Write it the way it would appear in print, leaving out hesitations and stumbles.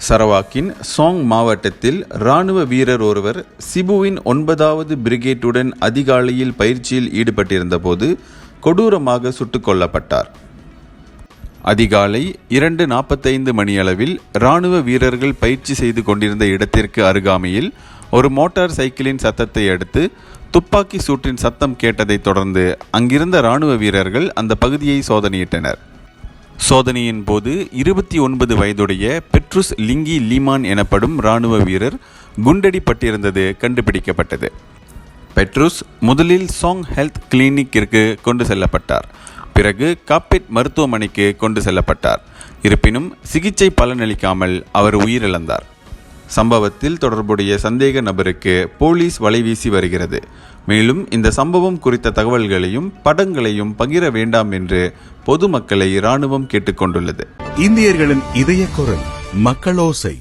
சரவாக்கின் song மாவட்டத்தில் இராணுவ வீரர் ஒருவர் சிபுவின் 9வது பிரிகேட்டுடன் அதிகாலையில் பயிற்சியில் ஈடுபட்டிருந்த போது கொடூரமாக சுட்டுக் கொல்லப்பட்டார். அதிகாலை 2:45 மணியளவில் இராணுவ வீரர்கள் பயிற்சி செய்து கொண்டிருந்த இடத்திற்கு அருகாமையில் ஒரு மோட்டார் சைக்கிளின் சத்தத்தை அடுத்து துப்பாக்கி சூட்டின் சத்தம் கேட்டதை தொடர்ந்து அங்கிருந்த இராணுவ வீரர்கள் அந்த பகுதியை சோதனையிட்டனர். சோதனையின் போது 29 வயதுடைய பெட்ருஸ் லிங்கி லீமான் எனப்படும் இராணுவ வீரர் குண்டடிப்பட்டிருந்தது கண்டுபிடிக்கப்பட்டது. பெட்ருஸ் முதலில் சாங் ஹெல்த் கிளினிக்கிற்கு கொண்டு செல்லப்பட்டார். பிறகு காப்பெட் மருத்துவமனைக்கு கொண்டு செல்லப்பட்டார். இருப்பினும் சிகிச்சை பலனளிக்காமல் அவர் உயிரிழந்தார். சம்பவத்தில் தொடர்புடைய சந்தேக நபருக்கு போலீஸ் வலைவீசி வருகிறது. மேலும் இந்த சம்பவம் குறித்த தகவல்களையும் படங்களையும் பகிர வேண்டாம் என்று பொதுமக்களை இராணுவம் கேட்டுக்கொண்டுள்ளது. இந்தியர்களின் இதய குரல் மக்களோசை.